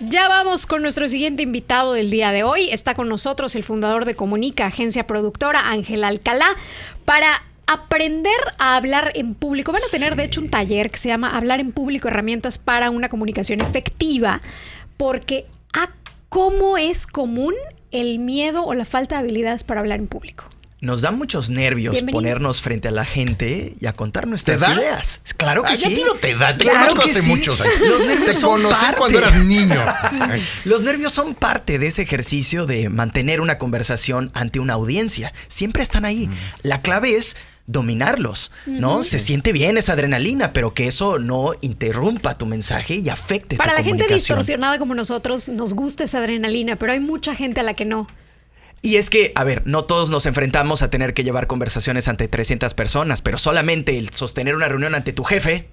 Ya vamos con nuestro siguiente invitado del día de hoy. Está con nosotros el fundador de Comunica, agencia productora, Ángel Alcalá, para aprender a hablar en público. Van a tener, de hecho, un taller que se llama Hablar en Público, herramientas para una comunicación efectiva, porque ¿cómo es común el miedo o la falta de habilidades para hablar en público? Nos da muchos nervios ponernos frente a la gente y a contar nuestras ideas. Claro que sí. A ti no te da. Te claro conozco hace sí. muchos años. Los nervios te son conocí parte. cuando eras niño. Los nervios son parte de ese ejercicio de mantener una conversación ante una audiencia. Siempre están ahí. La clave es dominarlos, ¿no? Se siente bien esa adrenalina, pero que eso no interrumpa tu mensaje y afecte tu comunicación. Para la gente distorsionada como nosotros, nos gusta esa adrenalina, pero hay mucha gente a la que no. Y es que, a ver, no todos nos enfrentamos a tener que llevar conversaciones ante 300 personas, pero solamente el sostener una reunión ante tu jefe,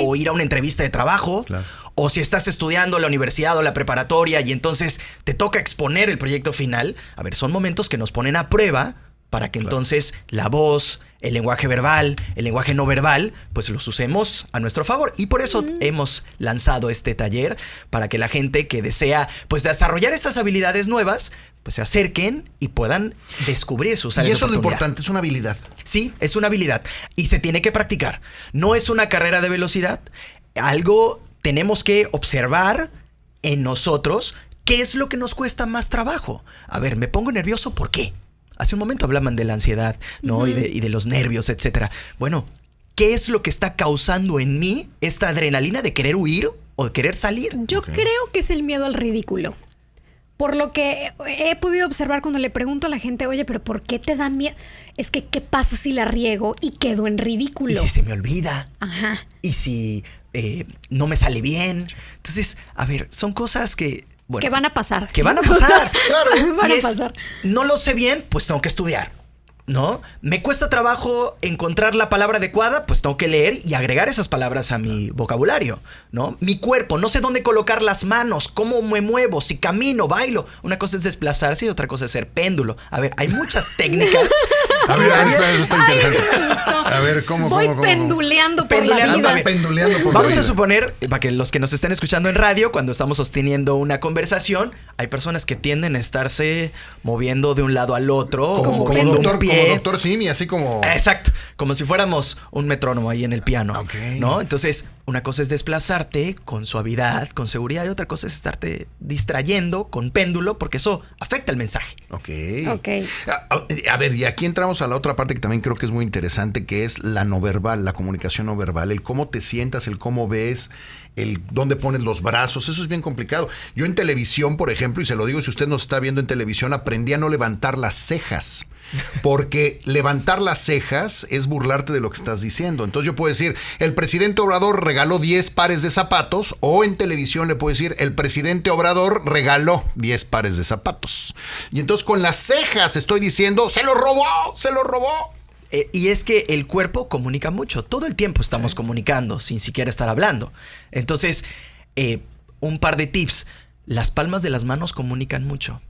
o ir a una entrevista de trabajo, o si estás estudiando la universidad o la preparatoria y entonces te toca exponer el proyecto final, a ver, son momentos que nos ponen a prueba para que entonces la voz, el lenguaje verbal, el lenguaje no verbal, pues los usemos a nuestro favor. Y por eso hemos lanzado este taller para que la gente que desea pues desarrollar estas habilidades nuevas, pues se acerquen y puedan descubrir sus áreas de oportunidad. Y eso es lo importante, es una habilidad. Sí, es una habilidad y se tiene que practicar. No es una carrera de velocidad. Algo tenemos que observar en nosotros qué es lo que nos cuesta más trabajo. A ver, me pongo nervioso, ¿por qué? Hace un momento hablaban de la ansiedad, ¿no? Y de los nervios, etcétera. Bueno, ¿qué es lo que está causando en mí esta adrenalina de querer huir o de querer salir? Yo creo que es el miedo al ridículo. Por lo que he podido observar cuando le pregunto a la gente, oye, ¿pero por qué te da miedo? Es que, ¿qué pasa si la riego y quedo en ridículo? ¿Y si se me olvida? Ajá. ¿Y si no me sale bien? Entonces, a ver, son cosas que... Bueno, que van a pasar. Que van a pasar. Claro. Van a pasar. No lo sé bien, pues tengo que estudiar, ¿no? Me cuesta trabajo encontrar la palabra adecuada, pues tengo que leer y agregar esas palabras a mi vocabulario, ¿no? Mi cuerpo, no sé dónde colocar las manos, cómo me muevo, si camino, bailo. Una cosa es desplazarse y otra cosa es ser péndulo. A ver, hay muchas técnicas. A ver, eso está interesante. A ver, ¿cómo? Voy penduleando por la vida. Andas penduleando por la vida. Vamos a suponer, para que los que nos estén escuchando en radio, cuando estamos sosteniendo una conversación, hay personas que tienden a estarse moviendo de un lado al otro, como doctor Simi, así como... Exacto, como si fuéramos un metrónomo ahí en el piano, ¿no? Entonces, una cosa es desplazarte con suavidad, con seguridad, y otra cosa es estarte distrayendo con péndulo, porque eso afecta el mensaje. Ok. A ver, y aquí entramos a la otra parte que también creo que es muy interesante, que es la no verbal, la comunicación no verbal, el cómo te sientas, el cómo ves, el dónde pones los brazos. Eso es bien complicado. Yo en televisión, por ejemplo, y se lo digo si usted nos está viendo en televisión, aprendí a no levantar las cejas. Porque levantar las cejas es burlarte de lo que estás diciendo. Entonces yo puedo decir, el presidente Obrador regaló 10 pares de zapatos, o en televisión le puedo decir, el presidente Obrador regaló 10 pares de zapatos. Y entonces con las cejas estoy diciendo, ¡se lo robó! ¡Se lo robó! Y es que el cuerpo comunica mucho. Todo el tiempo estamos comunicando sin siquiera estar hablando. Entonces, un par de tips. Las palmas de las manos comunican mucho.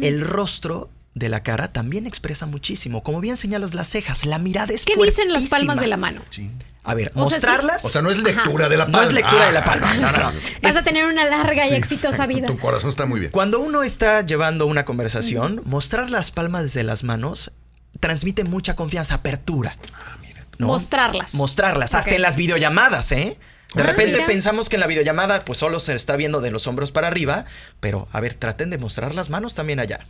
El rostro de la cara también expresa muchísimo. Como bien señalas, las cejas, la mirada es fuertísima. ¿Qué dicen las palmas de la mano? Sí. A ver, mostrarlas. O sea, no es lectura de la palma. No es lectura de la palma. No. Vas a tener una larga y exitosa vida. Tu corazón está muy bien. Cuando uno está llevando una conversación, mostrar las palmas de las manos transmite mucha confianza, apertura. ¿no? Mostrarlas, hasta en las videollamadas, ¿eh? De repente pensamos que en la videollamada pues solo se está viendo de los hombros para arriba, pero a ver, traten de mostrar las manos también allá,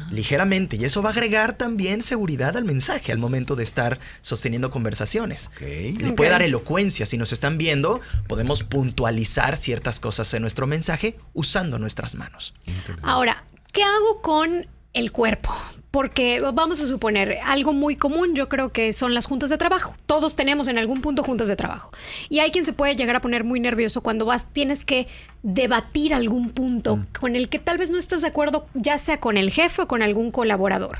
ligeramente, y eso va a agregar también seguridad al mensaje al momento de estar sosteniendo conversaciones. Le puede dar elocuencia. Si nos están viendo, podemos puntualizar ciertas cosas en nuestro mensaje usando nuestras manos. Ahora, ¿qué hago con el cuerpo? Porque vamos a suponer, algo muy común yo creo que son las juntas de trabajo. Todos tenemos en algún punto juntas de trabajo. Y hay quien se puede llegar a poner muy nervioso cuando tienes que debatir algún punto con el que tal vez no estás de acuerdo, ya sea con el jefe o con algún colaborador.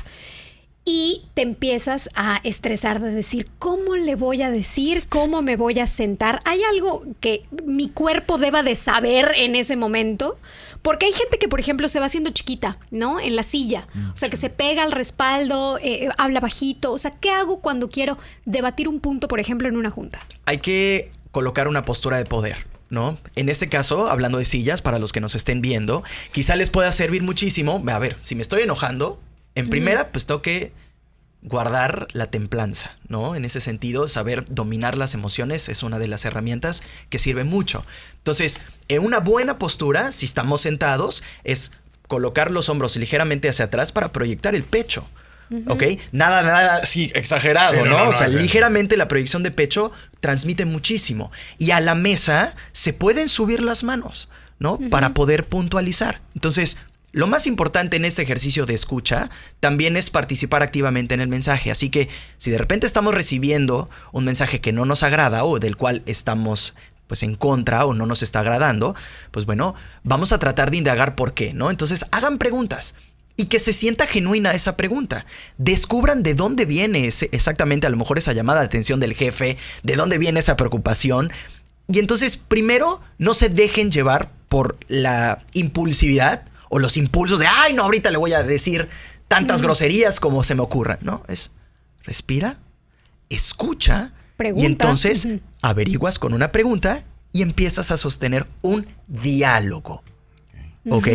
Y te empiezas a estresar de decir, ¿cómo le voy a decir? ¿Cómo me voy a sentar? ¿Hay algo que mi cuerpo deba de saber en ese momento? Porque hay gente que, por ejemplo, se va haciendo chiquita, ¿no? En la silla. O sea, que se pega al respaldo, habla bajito. O sea, ¿qué hago cuando quiero debatir un punto, por ejemplo, en una junta? Hay que colocar una postura de poder. ¿no? En este caso, hablando de sillas, para los que nos estén viendo, quizá les pueda servir muchísimo. A ver, si me estoy enojando, en primera, pues tengo que guardar la templanza, ¿no? En ese sentido, saber dominar las emociones es una de las herramientas que sirve mucho. Entonces, en una buena postura, si estamos sentados, es colocar los hombros ligeramente hacia atrás para proyectar el pecho. ¿Ok? Nada, sí, exagerado, sí, ¿no? O sea, ligeramente la proyección de pecho transmite muchísimo. Y a la mesa se pueden subir las manos, ¿no? Para poder puntualizar. Entonces, lo más importante en este ejercicio de escucha también es participar activamente en el mensaje. Así que si de repente estamos recibiendo un mensaje que no nos agrada o del cual estamos pues en contra o no nos está agradando, pues bueno, vamos a tratar de indagar por qué, ¿no? Entonces hagan preguntas y que se sienta genuina esa pregunta. Descubran de dónde viene exactamente a lo mejor esa llamada de atención del jefe, de dónde viene esa preocupación. Y entonces primero no se dejen llevar por la impulsividad o los impulsos de, ay, no, ahorita le voy a decir tantas groserías como se me ocurran. No, es respira, escucha, pregunta. Y entonces averiguas con una pregunta y empiezas a sostener un diálogo. ¿Ok?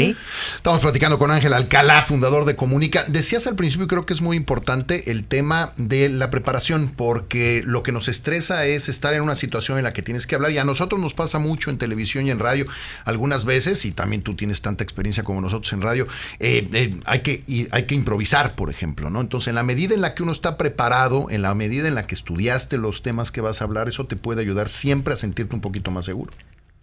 Estamos platicando con Ángel Alcalá, fundador de Comunica. Decías al principio, creo que es muy importante el tema de la preparación, porque lo que nos estresa es estar en una situación en la que tienes que hablar, y a nosotros nos pasa mucho en televisión y en radio algunas veces, y también tú tienes tanta experiencia como nosotros en radio, hay que improvisar, por ejemplo, ¿no? Entonces, en la medida en la que uno está preparado, en la medida en la que estudiaste los temas que vas a hablar, eso te puede ayudar siempre a sentirte un poquito más seguro.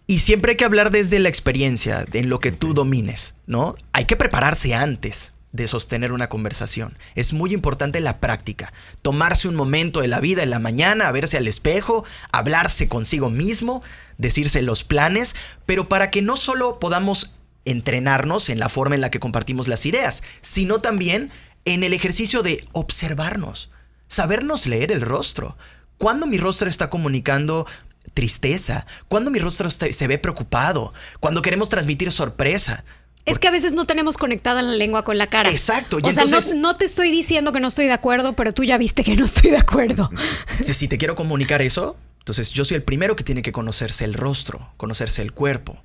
Y siempre hay que hablar desde la experiencia, en lo que tú domines, ¿no? Hay que prepararse antes de sostener una conversación. Es muy importante la práctica. Tomarse un momento de la vida en la mañana, verse al espejo, hablarse consigo mismo, decirse los planes, pero para que no solo podamos entrenarnos en la forma en la que compartimos las ideas, sino también en el ejercicio de observarnos, sabernos leer el rostro. ¿Cuándo mi rostro está comunicando tristeza? ¿Cuándo mi rostro se ve preocupado? Cuando queremos transmitir sorpresa. Es que a veces no tenemos conectada la lengua con la cara. Exacto. Y entonces, no te estoy diciendo que no estoy de acuerdo, pero tú ya viste que no estoy de acuerdo. Si te quiero comunicar eso, entonces yo soy el primero que tiene que conocerse el rostro, conocerse el cuerpo,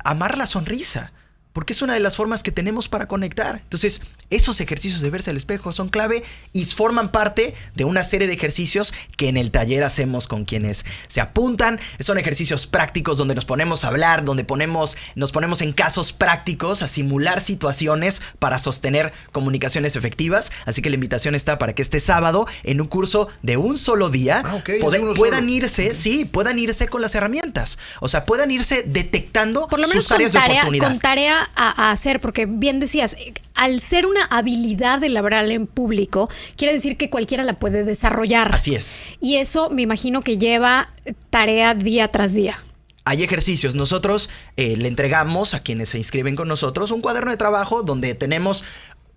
amar la sonrisa, porque es una de las formas que tenemos para conectar. Entonces, esos ejercicios de verse al espejo son clave y forman parte de una serie de ejercicios que en el taller hacemos con quienes se apuntan. Son ejercicios prácticos donde nos ponemos a hablar, donde nos ponemos en casos prácticos a simular situaciones para sostener comunicaciones efectivas. Así que la invitación está para que este sábado, en un curso de un solo día, puedan irse con las herramientas. O sea, puedan irse detectando por lo menos sus áreas de oportunidad. Con tarea a hacer, porque bien decías, al ser una habilidad de hablar en público, quiere decir que cualquiera la puede desarrollar. Así es. Y eso me imagino que lleva tarea día tras día. Hay ejercicios. Nosotros le entregamos a quienes se inscriben con nosotros un cuaderno de trabajo donde tenemos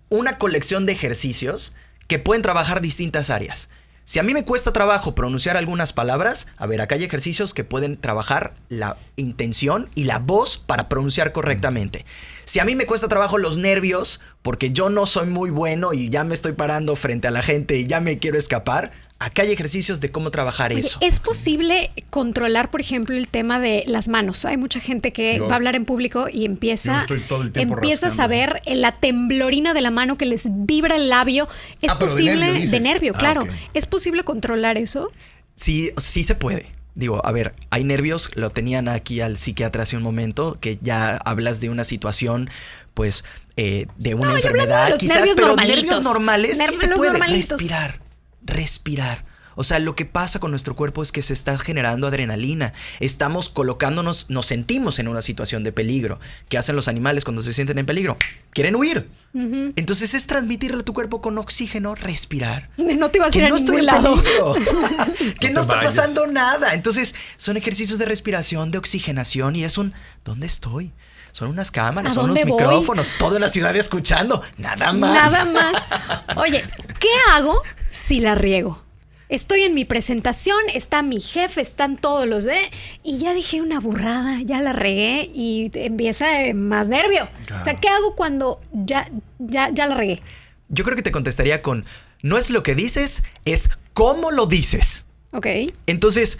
una colección de ejercicios que pueden trabajar distintas áreas. Si a mí me cuesta trabajo pronunciar algunas palabras, a ver, acá hay ejercicios que pueden trabajar la intención y la voz para pronunciar correctamente. Si a mí me cuesta trabajo los nervios, porque yo no soy muy bueno y ya me estoy parando frente a la gente y ya me quiero escapar, acá hay ejercicios de cómo trabajar eso. ¿Es posible controlar, por ejemplo, el tema de las manos? Hay mucha gente que va a hablar en público y empieza a saber la temblorina de la mano que les vibra el labio. ¿Es posible? De nervio, claro. Okay. ¿Es posible controlar eso? Sí, sí se puede. Digo, a ver, hay nervios, lo tenían aquí al psiquiatra hace un momento, que ya hablas de una situación, pues, de una enfermedad, quizás, pero nervios normales sí se puede. Respirar. O sea, lo que pasa con nuestro cuerpo es que se está generando adrenalina. Estamos colocándonos, nos sentimos en una situación de peligro. ¿Qué hacen los animales cuando se sienten en peligro? Quieren huir. Uh-huh. Entonces es transmitirle a tu cuerpo con oxígeno, respirar. No te vas a ir a ningún lado. Que no está pasando nada. Entonces son ejercicios de respiración, de oxigenación y es ¿dónde estoy? Son unas cámaras, son unos micrófonos, todo en la ciudad escuchando. Nada más. Nada más. Oye, ¿qué hago si la riego? Estoy en mi presentación, está mi jefe, están todos los y ya dije una burrada, ya la regué y empieza más nervio. Claro. O sea, ¿qué hago cuando ya la regué? Yo creo que te contestaría no es lo que dices, es cómo lo dices. Ok. Entonces,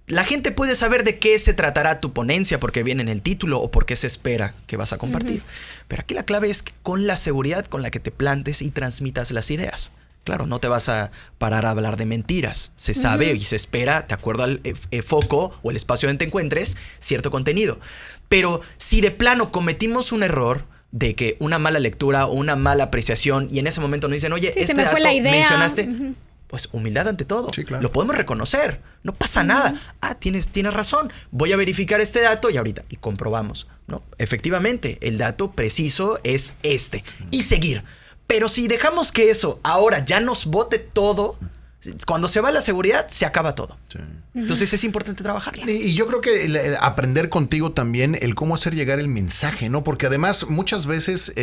La gente puede saber de qué se tratará tu ponencia porque viene en el título o porque se espera que vas a compartir. Pero aquí la clave es que con la seguridad con la que te plantes y transmitas las ideas. Claro, no te vas a parar a hablar de mentiras. Se sabe y se espera, de acuerdo al foco o el espacio donde te encuentres, cierto contenido. Pero si de plano cometimos un error de que una mala lectura o una mala apreciación y en ese momento nos dicen, oye, este dato fue la idea. Mencionaste... Pues humildad ante todo. Sí, claro. Lo podemos reconocer. No pasa nada. Tienes razón. Voy a verificar este dato y ahorita. Y comprobamos. ¿No? Efectivamente, el dato preciso es este. Y seguir. Pero si dejamos que eso ahora ya nos bote todo, cuando se va la seguridad, se acaba todo. Sí. Entonces es importante trabajarla. Y yo creo que el aprender contigo también el cómo hacer llegar el mensaje, ¿no? Porque además muchas veces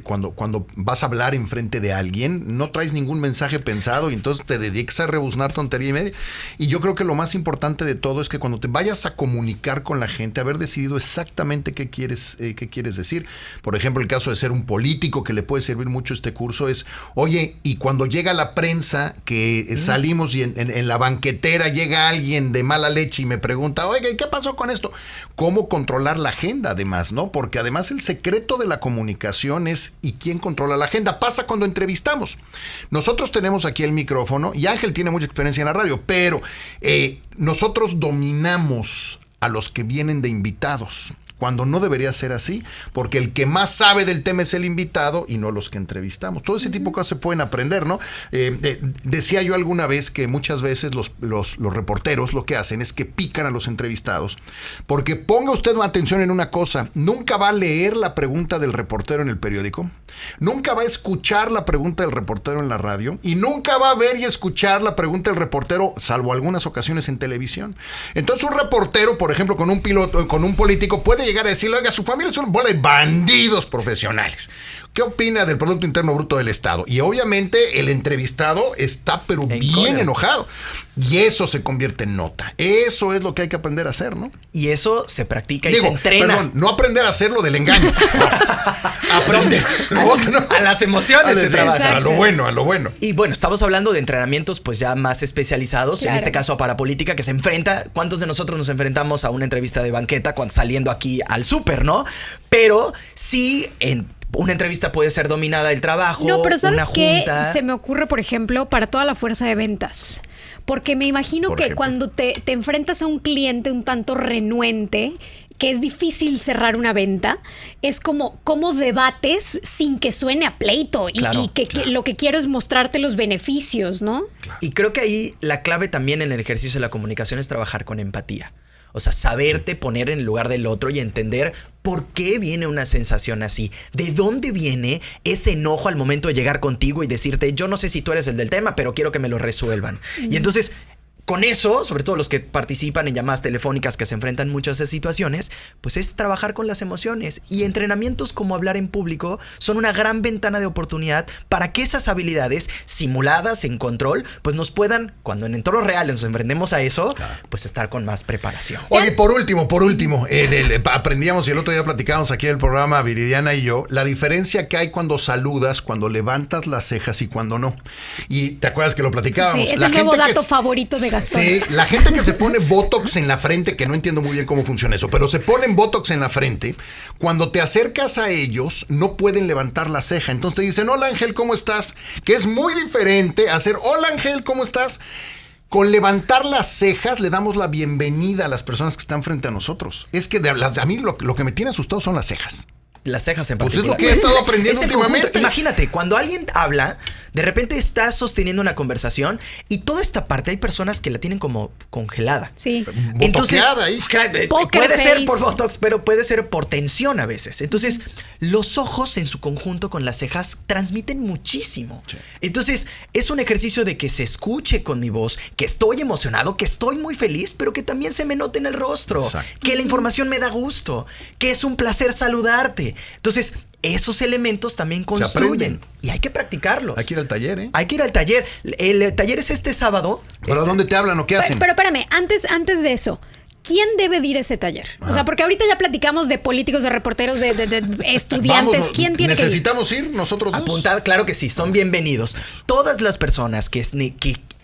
cuando vas a hablar enfrente de alguien no traes ningún mensaje pensado y entonces te dedicas a rebuznar tontería y media. Y yo creo que lo más importante de todo es que cuando te vayas a comunicar con la gente, haber decidido exactamente qué quieres decir. Por ejemplo, el caso de ser un político que le puede servir mucho este curso es, oye, y cuando llega la prensa que salimos y en la banquetera llega alguien de mala leche y me pregunta, oye, ¿qué pasó con esto? ¿Cómo controlar la agenda además, no? Porque además el secreto de la comunicación es ¿y quién controla la agenda? Pasa cuando entrevistamos. Nosotros tenemos aquí el micrófono y Ángel tiene mucha experiencia en la radio, pero nosotros dominamos a los que vienen de invitados. Cuando no debería ser así, porque el que más sabe del tema es el invitado y no los que entrevistamos. Todo ese tipo de cosas se pueden aprender, ¿no? Decía yo alguna vez que muchas veces los reporteros lo que hacen es que pican a los entrevistados, porque ponga usted atención en una cosa, nunca va a leer la pregunta del reportero en el periódico, nunca va a escuchar la pregunta del reportero en la radio y nunca va a ver y escuchar la pregunta del reportero, salvo algunas ocasiones en televisión. Entonces un reportero, por ejemplo, con un piloto, con un político, puede llegar a decirle, oiga, su familia es una bola de bandidos profesionales. ¿Qué opina del Producto Interno Bruto del Estado? Y obviamente el entrevistado está pero bien enojado. Y eso se convierte en nota. Eso es lo que hay que aprender a hacer, ¿no? Y eso se practica y se entrena. Perdón, no aprender a hacerlo del engaño. No. Aprender a las emociones se trabaja. A lo bueno. Y bueno, estamos hablando de entrenamientos pues ya más especializados. Claro. En este caso para política que se enfrenta. ¿Cuántos de nosotros nos enfrentamos a una entrevista de banqueta cuando saliendo aquí al súper, no? Pero sí una entrevista puede ser dominada el trabajo. No, pero ¿sabes qué? Se me ocurre, por ejemplo, para toda la fuerza de ventas. Porque me imagino que cuando te enfrentas a un cliente un tanto renuente, que es difícil cerrar una venta, es como cómo debates sin que suene a pleito. Y que lo que quiero es mostrarte los beneficios, ¿no? Claro. Y creo que ahí la clave también en el ejercicio de la comunicación es trabajar con empatía. O sea, saberte poner en el lugar del otro y entender por qué viene una sensación así. ¿De dónde viene ese enojo al momento de llegar contigo y decirte, yo no sé si tú eres el del tema, pero quiero que me lo resuelvan? Y entonces, con eso, sobre todo los que participan en llamadas telefónicas que se enfrentan muchas situaciones, pues es trabajar con las emociones. Y entrenamientos como hablar en público son una gran ventana de oportunidad para que esas habilidades simuladas en control, pues nos puedan, cuando en entornos reales nos enfrentemos a eso, pues estar con más preparación. Oye, por último, aprendíamos y el otro día platicábamos aquí en el programa, Viridiana y yo, la diferencia que hay cuando saludas, cuando levantas las cejas y cuando no. Y ¿te acuerdas que lo platicábamos? Sí, es el nuevo dato favorito de Gastón. Sí, la gente que se pone Botox en la frente, que no entiendo muy bien cómo funciona eso, pero se ponen Botox en la frente, cuando te acercas a ellos, no pueden levantar la ceja. Entonces te dicen, hola Ángel, ¿cómo estás? Que es muy diferente a hacer, hola Ángel, ¿cómo estás? Con levantar las cejas le damos la bienvenida a las personas que están frente a nosotros. Es que a mí lo que me tiene asustado son las cejas. Las cejas en particular. Pues es lo que he estado aprendiendo últimamente. Imagínate, cuando alguien habla, de repente estás sosteniendo una conversación y toda esta parte hay personas que la tienen como congelada. Sí. Entonces, ahí. Puede ser por Botox, pero puede ser por tensión a veces. Entonces, los ojos en su conjunto con las cejas transmiten muchísimo. Sí. Entonces, es un ejercicio de que se escuche con mi voz, que estoy emocionado, que estoy muy feliz, pero que también se me note en el rostro. Exacto. Que la información me da gusto, que es un placer saludarte. Entonces, esos elementos también construyen y hay que practicarlos. Hay que ir al taller, ¿eh? Hay que ir al taller. El taller es este sábado. ¿Pero dónde te hablan o qué hacen? Pero espérame, antes de eso, ¿quién debe de ir a ese taller? Ajá. O sea, porque ahorita ya platicamos de políticos, de reporteros, de estudiantes. Vamos, ¿Quién tiene necesitamos ir nosotros dos? Apuntar, claro que sí, son bienvenidos. Todas las personas que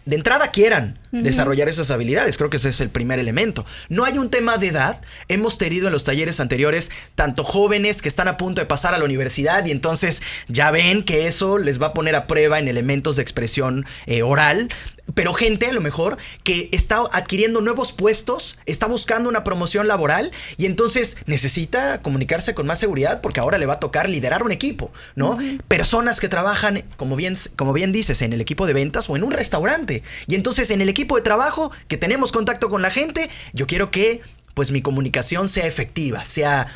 de entrada quieran desarrollar esas habilidades. Creo que ese es el primer elemento. No hay un tema de edad. Hemos tenido en los talleres anteriores tanto jóvenes que están a punto de pasar a la universidad y entonces ya ven que eso les va a poner a prueba en elementos de expresión oral, pero gente a lo mejor que está adquiriendo nuevos puestos, está buscando una promoción laboral y entonces necesita comunicarse con más seguridad porque ahora le va a tocar liderar un equipo, ¿no? Personas que trabajan, como bien dices, en el equipo de ventas o en un restaurante. Y entonces en el equipo de trabajo que tenemos contacto con la gente, yo quiero que pues mi comunicación sea efectiva, sea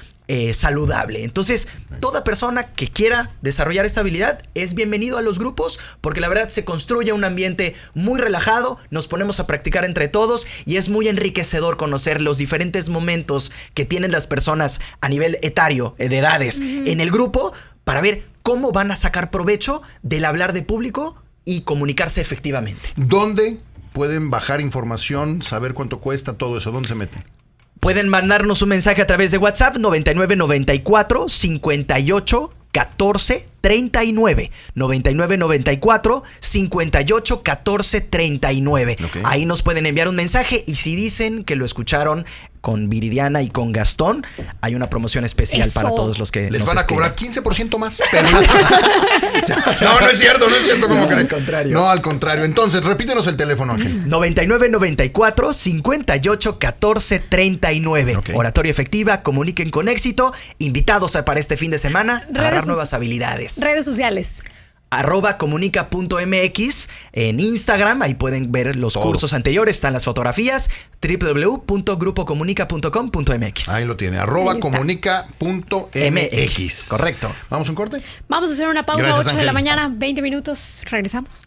saludable. Entonces, toda persona que quiera desarrollar esta habilidad es bienvenido a los grupos porque la verdad se construye un ambiente muy relajado, nos ponemos a practicar entre todos y es muy enriquecedor conocer los diferentes momentos que tienen las personas a nivel etario, de edades, en el grupo para ver cómo van a sacar provecho del hablar de público y comunicarse efectivamente. ¿Dónde pueden bajar información, saber cuánto cuesta, todo eso? ¿Dónde se meten? Pueden mandarnos un mensaje a través de WhatsApp 9994 58 14 39 9994 58 14 39. Okay. Ahí nos pueden enviar un mensaje y si dicen que lo escucharon con Viridiana y con Gastón, hay una promoción especial para todos los que les van a cobrar 15% más. Pero no es cierto, ¿cómo creen? Al contrario. No, al contrario. Entonces, repítenos el teléfono, Ángel. 9994 58 14 39. Okay. Oratoria efectiva, comuniquen con éxito. Invitados para este fin de semana a agarrar nuevas habilidades. Redes sociales. @comunica.mx en Instagram, ahí pueden ver los cursos anteriores, están las fotografías, www.grupocomunica.com.mx. Ahí lo tiene, @comunica.mx. Correcto. ¿Vamos a un corte? Vamos a hacer una pausa. Gracias, 8 de la Ángel. mañana, 20 minutos, regresamos.